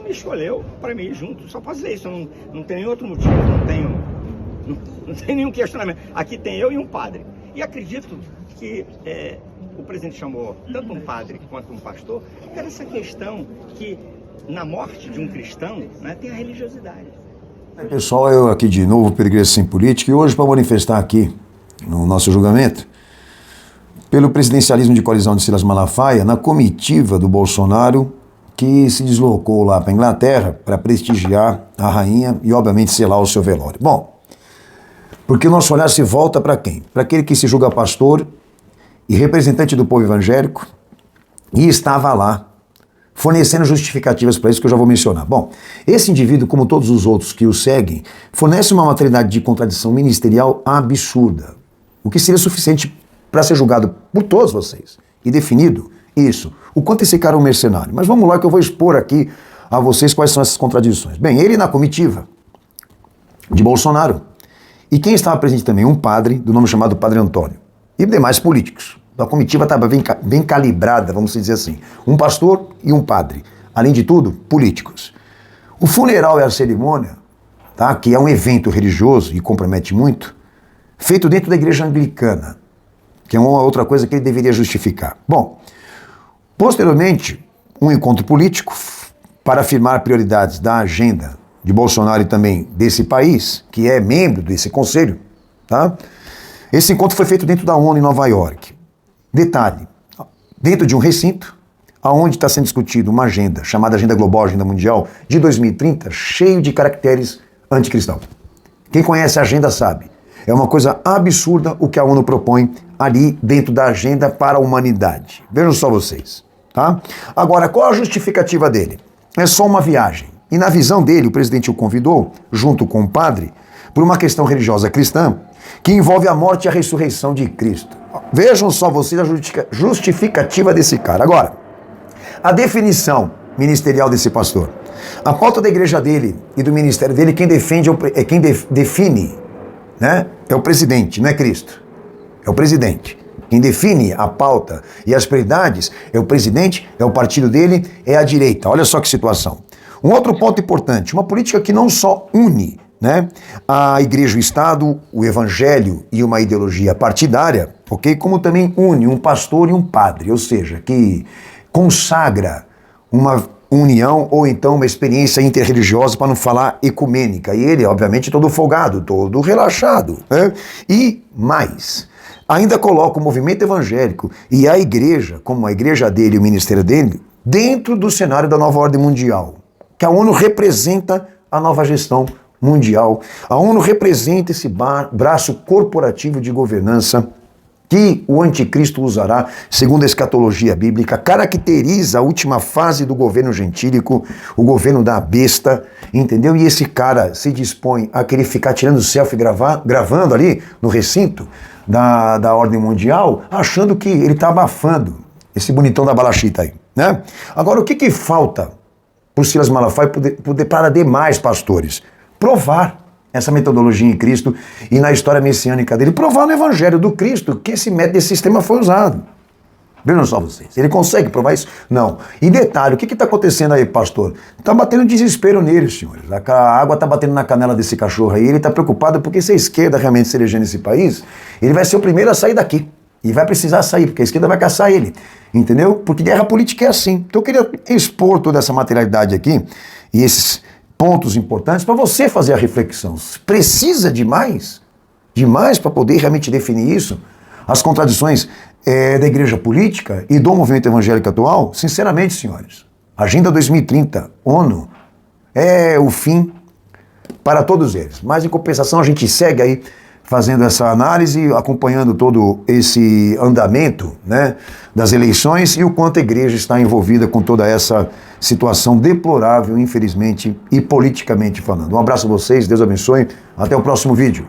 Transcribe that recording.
me escolheu para mim ir junto. Só posso dizer isso, não tem nenhum outro motivo, não tem nenhum questionamento. Aqui tem eu e um padre. E acredito que o presidente chamou tanto um padre quanto um pastor, era essa questão que na morte de um cristão, né, tem a religiosidade. Pessoal, eu aqui de novo, Igreja Sem Política, e hoje para manifestar aqui no nosso julgamento, pelo presidencialismo de coalizão de Silas Malafaia, na comitiva do Bolsonaro, que se deslocou lá para a Inglaterra para prestigiar a rainha e, obviamente, selar o seu velório. Bom, porque o nosso olhar se volta para quem? Para aquele que se julga pastor e representante do povo evangélico e estava lá, fornecendo justificativas para isso que eu já vou mencionar. Bom, esse indivíduo, como todos os outros que o seguem, fornece uma materialidade de contradição ministerial absurda, o que seria suficiente para ser julgado por todos vocês e definido isso, o quanto esse cara é um mercenário. Mas vamos lá que eu vou expor aqui a vocês quais são essas contradições. Bem, ele na comitiva de Bolsonaro, e quem estava presente também, um padre do nome chamado Padre Antônio, e demais políticos. A comitiva estava bem calibrada, vamos dizer assim. Um pastor e um padre. Além de tudo, políticos. O funeral e a cerimônia, tá, que é um evento religioso e compromete muito, feito dentro da igreja anglicana, que é uma outra coisa que ele deveria justificar. Bom, posteriormente, um encontro político para afirmar prioridades da agenda de Bolsonaro e também desse país, que é membro desse conselho, tá? Esse encontro foi feito dentro da ONU em Nova York. Detalhe, dentro de um recinto, onde está sendo discutido uma agenda, chamada Agenda Global, Agenda Mundial, de 2030, cheio de caracteres anticristãos. Quem conhece a agenda sabe. É uma coisa absurda o que a ONU propõe ali dentro da agenda para a humanidade. Vejam só vocês, tá? Agora, qual a justificativa dele? É só uma viagem. E na visão dele, o presidente o convidou, junto com o padre, por uma questão religiosa cristã, que envolve a morte e a ressurreição de Cristo. Vejam só vocês a justificativa desse cara. Agora, a definição ministerial desse pastor. A pauta da igreja dele e do ministério dele, quem define, né, é o presidente, não é Cristo. É o presidente. Quem define a pauta e as prioridades é o presidente, é o partido dele, é a direita. Olha só que situação. Um outro ponto importante, uma política que não só une, né, a igreja, o Estado, o evangelho e uma ideologia partidária, ok? Como também une um pastor e um padre, ou seja, que consagra uma união ou então uma experiência interreligiosa, para não falar ecumênica. E ele, obviamente, todo folgado, todo relaxado, né? E mais, ainda coloca o movimento evangélico e a igreja, como a igreja dele e o ministério dele, dentro do cenário da nova ordem mundial, que a ONU representa a nova gestão mundial. A ONU representa esse braço corporativo de governança que o anticristo usará, segundo a escatologia bíblica, caracteriza a última fase do governo gentílico, o governo da besta, entendeu? E esse cara se dispõe a querer ficar tirando selfie gravando ali no recinto da ordem mundial, achando que ele está abafando esse bonitão da balachita aí, né? Agora, o que falta por Silas Malafaia para demais pastores? Provar essa metodologia em Cristo e na história messiânica dele, provar no Evangelho do Cristo que esse método, esse sistema foi usado. Vejam só vocês, ele consegue provar isso? Não. E detalhe, o que está acontecendo aí, pastor? Está batendo desespero nele, senhores. A água está batendo na canela desse cachorro aí, ele está preocupado porque se a esquerda realmente se eleger nesse país, ele vai ser o primeiro a sair daqui. E vai precisar sair, porque a esquerda vai caçar ele. Entendeu? Porque guerra política é assim. Então eu queria expor toda essa materialidade aqui e esses pontos importantes para você fazer a reflexão. Precisa de mais? Demais para poder realmente definir isso? As contradições da igreja política e do movimento evangélico atual? Sinceramente, senhores, Agenda 2030, ONU, é o fim para todos eles. Mas em compensação a gente segue aí fazendo essa análise, acompanhando todo esse andamento, né, das eleições e o quanto a igreja está envolvida com toda essa situação deplorável, infelizmente, e politicamente falando. Um abraço a vocês, Deus abençoe, até o próximo vídeo.